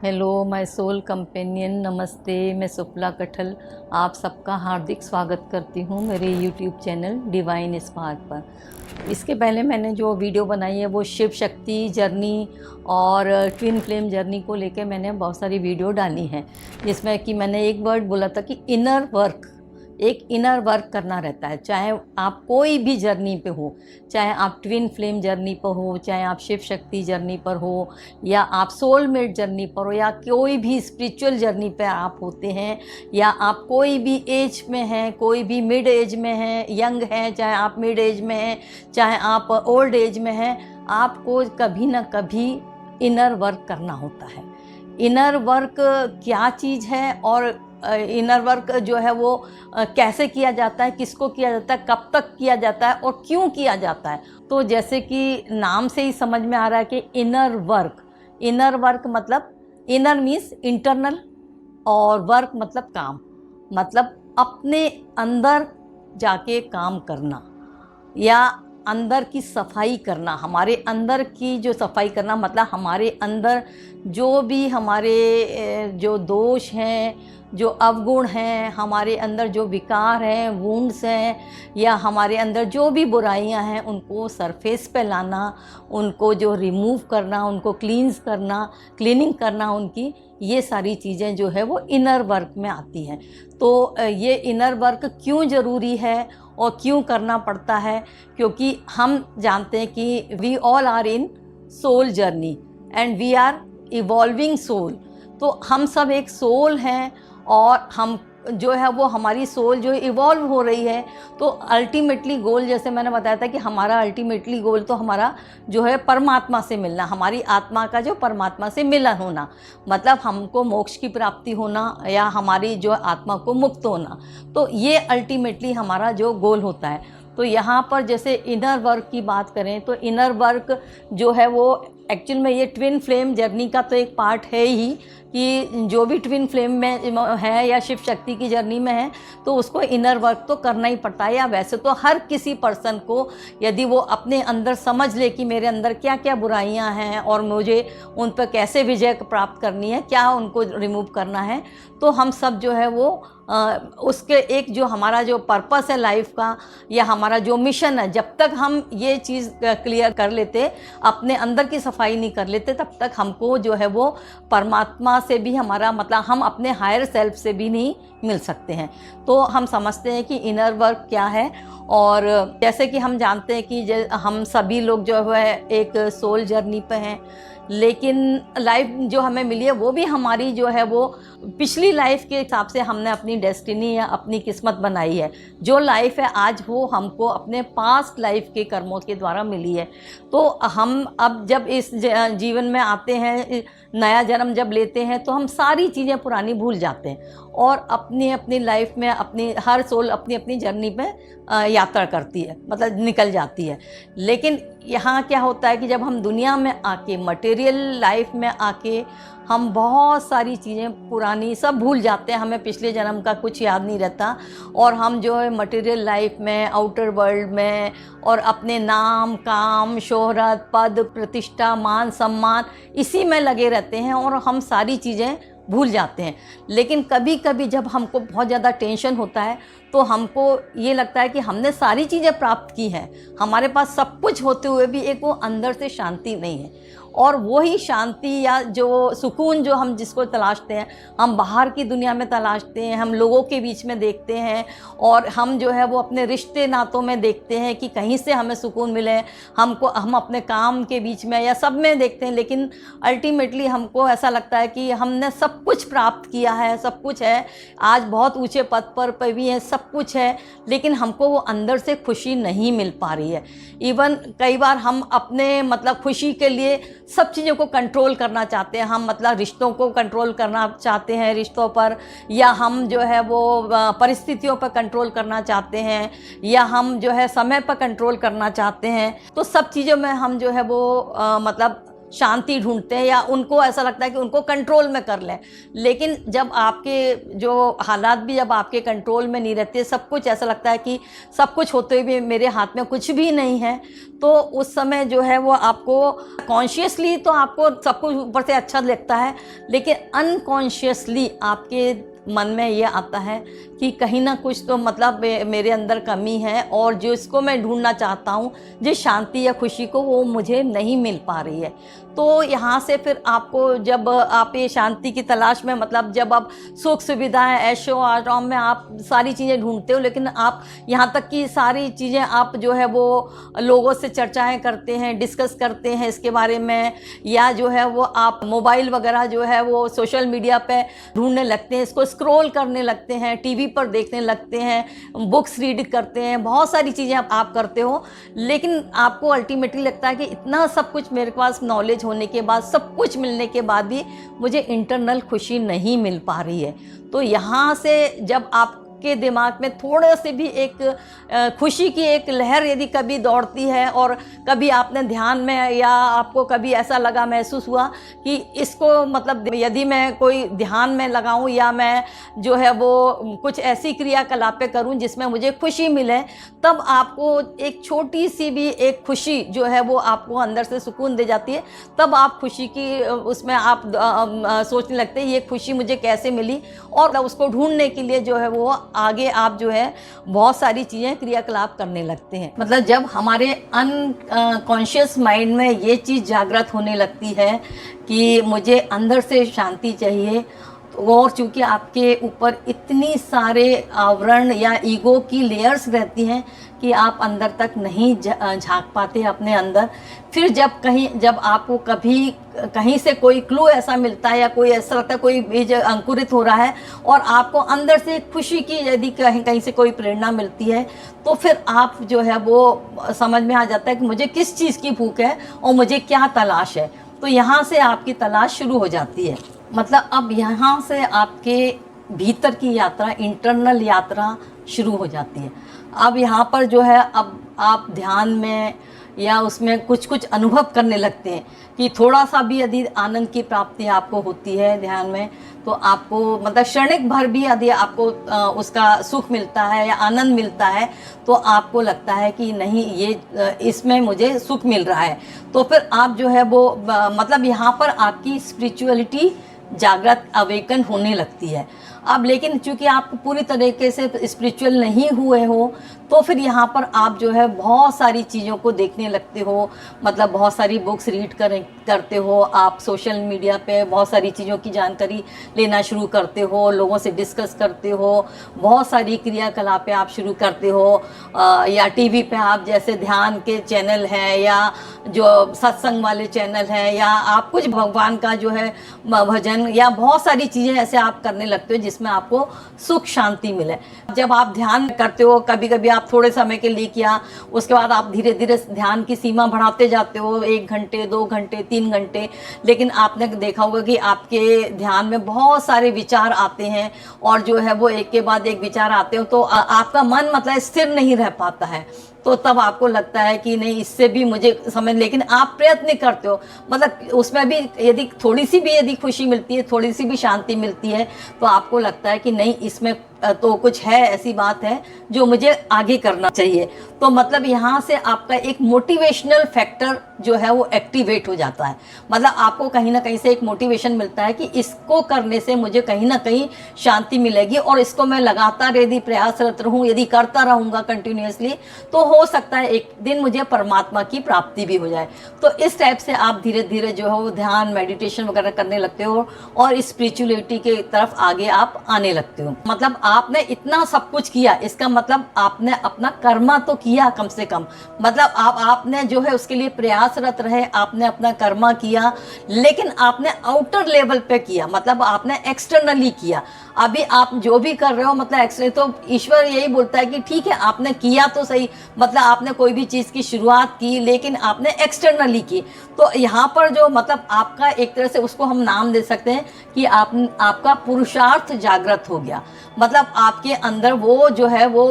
Hello my soul companion, नमस्ते। मैं सुफला कठल आप सबका हार्दिक स्वागत करती हूँ मेरे यूट्यूब चैनल डिवाइन स्पार्क पर। इसके पहले मैंने जो वीडियो बनाई है वो शिव शक्ति जर्नी और ट्विन फ्लेम जर्नी को लेकर मैंने बहुत सारी वीडियो डाली हैं, जिसमें कि मैंने एक वर्ड बोला था कि इनर वर्क, एक इनर वर्क करना रहता है। चाहे आप कोई भी जर्नी पे हो, चाहे आप ट्विन फ्लेम जर्नी पर हो, चाहे आप शिव शक्ति जर्नी पर हो, या आप सोलमेट जर्नी पर हो, या कोई भी स्पिरिचुअल जर्नी पे आप होते हैं, या आप कोई भी एज में हैं, कोई भी मिड एज में हैं, यंग हैं, चाहे आप मिड एज में हैं, चाहे आप ओल्ड एज में हैं, आपको कभी ना कभी इनर वर्क करना होता है। इनर वर्क क्या चीज़ है और इनर वर्क जो है वो कैसे किया जाता है, किसको किया जाता है, कब तक किया जाता है और क्यों किया जाता है। तो जैसे कि नाम से ही समझ में आ रहा है कि इनर वर्क मतलब इनर मीन्स इंटरनल और वर्क मतलब काम, मतलब अपने अंदर जाके काम करना या अंदर की सफाई करना। हमारे अंदर की जो सफाई करना मतलब हमारे अंदर जो भी हमारे जो दोष हैं, जो अवगुण हैं, हमारे अंदर जो विकार हैं, वुंड्स हैं, या हमारे अंदर जो भी बुराइयां हैं, उनको सरफेस पे लाना, उनको जो रिमूव करना, उनको क्लीनिंग करना उनकी, ये सारी चीज़ें जो है वो इनर वर्क में आती हैं। तो ये इनर वर्क क्यों ज़रूरी है और क्यों करना पड़ता है, क्योंकि हम जानते हैं कि we all are in soul journey and we are evolving soul. तो हम सब एक सोल हैं और हम जो है वो हमारी सोल जो इवॉल्व हो रही है। तो अल्टीमेटली गोल, जैसे मैंने बताया था कि हमारा अल्टीमेटली गोल तो हमारा जो है परमात्मा से मिलना, हमारी आत्मा का जो परमात्मा से मिलन होना, मतलब हमको मोक्ष की प्राप्ति होना या हमारी जो आत्मा को मुक्त होना। तो ये अल्टीमेटली हमारा जो गोल होता है। तो यहाँ पर जैसे इनर वर्क की बात करें तो इनर वर्क जो है वो एक्चुअल में ये ट्विन फ्लेम जर्नी का तो एक पार्ट है ही, कि जो भी ट्विन फ्लेम में है या शिव शक्ति की जर्नी में है तो उसको इनर वर्क तो करना ही पड़ता है। या वैसे तो हर किसी पर्सन को, यदि वो अपने अंदर समझ ले कि मेरे अंदर क्या क्या बुराइयां हैं और मुझे उन पर कैसे विजय प्राप्त करनी है, क्या उनको रिमूव करना है, तो हम सब जो है वो उसके एक जो हमारा जो पर्पस है लाइफ का या हमारा जो मिशन है, जब तक हम ये चीज़ क्लियर कर लेते, अपने अंदर की सफाई नहीं कर लेते, तब तक हमको जो है वो परमात्मा से भी हमारा मतलब हम अपने हायर सेल्फ से भी नहीं मिल सकते हैं। तो हम समझते हैं कि इनर वर्क क्या है। और जैसे कि हम जानते हैं कि हम सभी लोग जो है एक सोल जर्नी पे हैं, लेकिन लाइफ जो हमें मिली है वो भी हमारी जो है वो पिछली लाइफ के हिसाब से हमने अपनी डेस्टिनी या अपनी किस्मत बनाई है। जो लाइफ है आज वो हमको अपने पास्ट लाइफ के कर्मों के द्वारा मिली है। तो हम अब जब इस जीवन में आते हैं, नया जन्म जब लेते हैं, तो हम सारी चीज़ें पुरानी भूल जाते हैं और अपनी अपनी लाइफ में अपनी हर सोल अपनी अपनी जर्नी पे यात्रा करती है, मतलब निकल जाती है। लेकिन यहाँ क्या होता है कि जब हम दुनिया में आके, मटेरियल लाइफ में आके, हम बहुत सारी चीज़ें पुरानी सब भूल जाते हैं, हमें पिछले जन्म का कुछ याद नहीं रहता, और हम जो है मटेरियल लाइफ में, आउटर वर्ल्ड में, और अपने नाम, काम, शोहरत, पद, प्रतिष्ठा, मान सम्मान, इसी में लगे रहते हैं और हम सारी चीज़ें भूल जाते हैं। लेकिन कभी कभी जब हमको बहुत ज़्यादा टेंशन होता है तो हमको ये लगता है कि हमने सारी चीज़ें प्राप्त की हैं, हमारे पास सब कुछ होते हुए भी एक वो अंदर से शांति नहीं है। और वही शांति या जो सुकून जो हम जिसको तलाशते हैं, हम बाहर की दुनिया में तलाशते हैं, हम लोगों के बीच में देखते हैं, और हम जो है वो अपने रिश्ते नातों में देखते हैं कि कहीं से हमें सुकून मिले, हम अपने काम के बीच में या सब में देखते हैं। लेकिन अल्टीमेटली हमको ऐसा लगता है कि हमने सब कुछ प्राप्त किया है, सब कुछ है, आज बहुत ऊंचे पद पर भी हैं, सब कुछ है, लेकिन हमको वो अंदर से खुशी नहीं मिल पा रही है। इवन कई बार हम अपने मतलब खुशी के लिए सब चीज़ों को कंट्रोल करना चाहते हैं, हम मतलब रिश्तों को कंट्रोल करना चाहते हैं रिश्तों पर, या हम जो है वो परिस्थितियों पर कंट्रोल करना चाहते हैं, या हम जो है समय पर कंट्रोल करना चाहते हैं। तो सब चीज़ों में हम जो है वो मतलब शांति ढूंढते हैं या उनको ऐसा लगता है कि उनको कंट्रोल में कर लें। लेकिन जब आपके जो हालात भी जब आपके कंट्रोल में नहीं रहते, सब कुछ ऐसा लगता है कि सब कुछ होते हुए मेरे हाथ में कुछ भी नहीं है, तो उस समय जो है वो आपको कॉन्शियसली तो आपको सब कुछ ऊपर से अच्छा लगता है, लेकिन अनकॉन्शियसली आपके मन में ये आता है कि कहीं ना कुछ तो मतलब मेरे अंदर कमी है और जो इसको मैं ढूंढना चाहता हूँ, जिस शांति या खुशी को, वो मुझे नहीं मिल पा रही है। तो यहाँ से फिर आपको जब आप ये शांति की तलाश में, मतलब जब आप सुख सुविधाएं ऐशो आराम में आप सारी चीज़ें ढूंढते हो, लेकिन आप यहाँ तक कि सारी चीज़ें आप जो है वो लोगों से चर्चाएं करते हैं, डिस्कस करते हैं इसके बारे में, या जो है वो आप मोबाइल वगैरह जो है वो सोशल मीडिया पे ढूंढने लगते हैं, इसको स्क्रॉल करने लगते हैं, टीवी पर देखने लगते हैं, बुक्स रीड करते हैं, बहुत सारी चीज़ें आप करते हो। लेकिन आपको अल्टीमेटली लगता है कि इतना सब कुछ मेरे पास नॉलेज होने के बाद, सब कुछ मिलने के बाद भी मुझे इंटरनल खुशी नहीं मिल पा रही है। तो यहाँ से जब आपके दिमाग में थोड़ा से भी एक खुशी की एक लहर यदि कभी दौड़ती है, और कभी आपने ध्यान में या आपको कभी ऐसा लगा, महसूस हुआ कि इसको मतलब यदि मैं कोई ध्यान में लगाऊं या मैं जो है वो कुछ ऐसी क्रियाकलापें करूं जिसमें मुझे खुशी मिले, तब आपको एक छोटी सी भी एक खुशी जो है वो आपको अंदर से सुकून दे जाती है। तब आप खुशी की उसमें आप सोचने लगते हैं ये खुशी मुझे कैसे मिली, और उसको ढूंढने के लिए जो है वो आगे आप जो है बहुत सारी चीज़ें क्रियाकलाप करने लगते हैं। मतलब जब हमारे अनकॉन्शियस माइंड में ये चीज़ जागृत होने लगती है कि मुझे अंदर से शांति चाहिए, और चूँकि आपके ऊपर इतनी सारे आवरण या ईगो की लेयर्स रहती हैं कि आप अंदर तक नहीं झांक पाते अपने अंदर। फिर जब आपको कभी कहीं से कोई क्लू ऐसा मिलता है या कोई ऐसा लगता है कोई बीज अंकुरित हो रहा है और आपको अंदर से खुशी की यदि कहीं से कोई प्रेरणा मिलती है, तो फिर आप जो है वो समझ में आ जाता है कि मुझे किस चीज़ की भूख है और मुझे क्या तलाश है। तो यहाँ से आपकी तलाश शुरू हो जाती है। मतलब अब यहाँ से आपके भीतर की यात्रा, इंटरनल यात्रा शुरू हो जाती है। अब यहाँ पर जो है, अब आप ध्यान में या उसमें कुछ कुछ अनुभव करने लगते हैं कि थोड़ा सा भी यदि आनंद की प्राप्ति आपको होती है ध्यान में, तो आपको मतलब क्षणिक भर भी यदि आपको उसका सुख मिलता है या आनंद मिलता है, तो आपको लगता है कि नहीं, ये इसमें मुझे सुख मिल रहा है। तो फिर आप जो है वो मतलब यहाँ पर आपकी स्पिरिचुअलिटी जागृत, अवेकन होने लगती है। अब लेकिन चूंकि आप पूरी तरीके से स्पिरिचुअल नहीं हुए हो, तो फिर यहाँ पर आप जो है बहुत सारी चीज़ों को देखने लगते हो, मतलब बहुत सारी बुक्स रीड करते हो, आप सोशल मीडिया पे बहुत सारी चीज़ों की जानकारी लेना शुरू करते हो, लोगों से डिस्कस करते हो, बहुत सारी क्रियाकलापें आप शुरू करते हो, या टीवी पे आप जैसे ध्यान के चैनल हैं या जो सत्संग वाले चैनल हैं, या आप कुछ भगवान का जो है भजन या बहुत सारी चीज़ें ऐसे आप करने लगते हो जिसमें आपको सुख शांति मिले। जब आप ध्यान करते हो, कभी कभी आप थोड़े समय के लिए किया, उसके बाद आप धीरे धीरे ध्यान की सीमा बढ़ाते जाते हो, 1 घंटे 2 घंटे 3 घंटे, लेकिन आपने देखा होगा कि आपके ध्यान में बहुत सारे विचार आते हैं, और जो है वो एक के बाद एक विचार आते हो, तो आपका मन मतलब स्थिर नहीं रह पाता है। तो तब आपको लगता है कि नहीं, इससे भी मुझे समझ, लेकिन आप प्रयत्न करते हो, मतलब उसमें भी यदि थोड़ी सी भी यदि खुशी मिलती है, थोड़ी सी भी शांति मिलती है, तो आपको लगता है कि नहीं, इसमें तो कुछ है, ऐसी बात है जो मुझे आगे करना चाहिए। तो मतलब यहाँ से आपका एक मोटिवेशनल फैक्टर जो है वो एक्टिवेट हो जाता है। मतलब आपको कहीं ना कहीं से एक मोटिवेशन मिलता है कि इसको करने से मुझे कहीं ना कहीं शांति मिलेगी, और इसको मैं लगातार यदि प्रयासरत रहूँ, यदि करता रहूँगा कंटिन्यूसली, तो हो सकता है एक दिन मुझे परमात्मा की प्राप्ति भी हो जाए। तो इस टाइप से आप धीरे धीरे जो है वो ध्यान, मेडिटेशन वगैरह करने लगते हो, और स्पिरिचुअलिटी के तरफ आगे आप आने लगते हो। मतलब आपने इतना सब कुछ किया, इसका मतलब आपने अपना कर्मा तो किया कम से कम, मतलब आपने जो है उसके लिए प्रयासरत रहे, आपने अपना कर्मा किया, लेकिन आपने आउटर लेवल पे किया, मतलब आपने एक्सटर्नली किया। अभी आप जो भी कर रहे हो मतलब एक्सटर्नली, तो ईश्वर यही बोलता है कि ठीक है, आपने किया तो सही, मतलब आपने कोई भी चीज़ की शुरुआत की, लेकिन आपने एक्सटर्नली की। तो यहाँ पर जो मतलब आपका एक तरह से उसको हम नाम दे सकते हैं कि आपका पुरुषार्थ जागृत हो गया। मतलब तब आपके अंदर वो जो है वो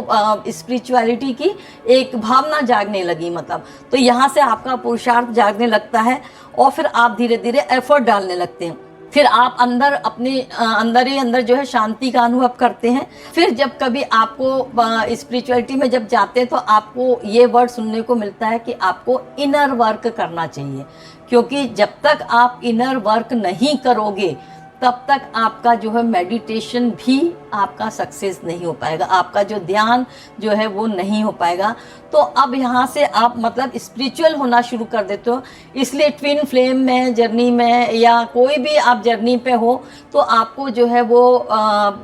स्पिरिचुअलिटी की एक भावना जागने लगी, मतलब तो यहाँ से आपका पुरुषार्थ जागने लगता है और फिर आप धीरे धीरे एफर्ट डालने लगते हैं। फिर आप अंदर अपने अंदर ही अंदर जो है शांति का अनुभव करते हैं। फिर जब कभी आपको स्पिरिचुअलिटी में जब जाते हैं तो आपको ये वर्ड सुनने को मिलता है कि आपको इनर वर्क करना चाहिए, क्योंकि जब तक आप इनर वर्क नहीं करोगे तब तक आपका जो है मेडिटेशन भी आपका सक्सेस नहीं हो पाएगा, आपका जो ध्यान जो है वो नहीं हो पाएगा। तो अब यहाँ से आप मतलब स्पिरिचुअल होना शुरू कर देते हो। इसलिए ट्विन फ्लेम में जर्नी में या कोई भी आप जर्नी पे हो तो आपको जो है वो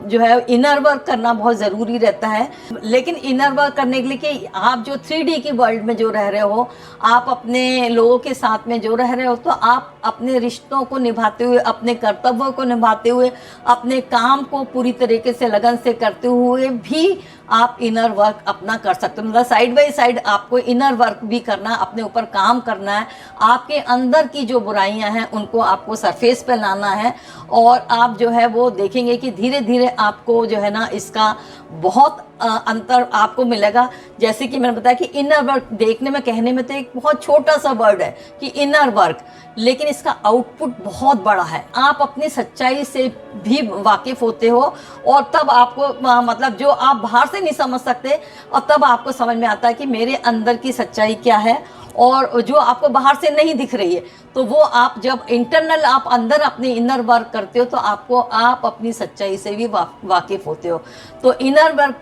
जो है इनर वर्क करना बहुत ज़रूरी रहता है। लेकिन इनर वर्क करने के लिए कि आप जो 3D की वर्ल्ड में जो रह रहे हो, आप अपने लोगों के साथ में जो रह रहे हो, तो आप अपने रिश्तों को निभाते हुए, अपने कर्तव्यों को निभाते हुए, अपने काम को पूरी तरीके से लगन से करते हुए भी आप इनर वर्क अपना कर सकते हो। मतलब साइड बाय साइड आपको इनर वर्क भी करना है, अपने ऊपर काम करना है, आपके अंदर की जो बुराइयां हैं उनको आपको सरफेस पे लाना है। और आप जो है वो देखेंगे कि धीरे धीरे आपको जो है ना इसका बहुत अंतर आपको मिलेगा। जैसे कि मैंने बताया कि इनर वर्क देखने में, कहने में तो एक बहुत छोटा सा वर्ड है कि इनर वर्क, लेकिन इसका आउटपुट बहुत बड़ा है। आप अपनी सच्चाई से भी वाकिफ होते हो और तब आपको मतलब जो आप बाहर से नहीं समझ सकते, और तब आपको समझ में आता है कि मेरे अंदर की सच्चाई क्या है और जो आपको बाहर से नहीं दिख रही है। तो वो आप जब इंटरनल आप अंदर अपनी इनर वर्क करते हो तो आपको आप अपनी सच्चाई से भी वाकिफ होते हो। तो इनर वर्क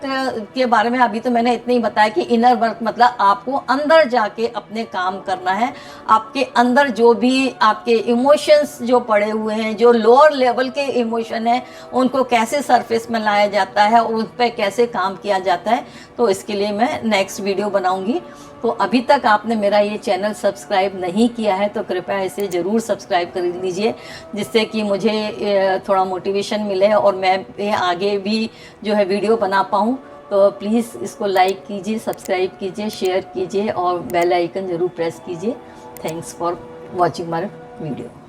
के बारे में अभी तो मैंने इतना ही बताया कि इनर वर्क मतलब आपको अंदर जाके अपने काम करना है। आपके अंदर जो भी आपके इमोशंस जो पड़े हुए हैं, जो लोअर लेवल के इमोशन हैं, उनको कैसे सरफेस में लाया जाता है और उन पर कैसे काम किया जाता है, तो इसके लिए मैं नेक्स्ट वीडियो बनाऊंगी। तो अभी तक आपने मेरा ये चैनल सब्सक्राइब नहीं किया है तो कृपया इसे ज़रूर सब्सक्राइब कर लीजिए, जिससे कि मुझे थोड़ा मोटिवेशन मिले और मैं आगे भी जो है वीडियो बना पाऊँ। तो प्लीज़ इसको लाइक कीजिए, सब्सक्राइब कीजिए, शेयर कीजिए और बेल आइकन ज़रूर प्रेस कीजिए। Thanks for watching my video.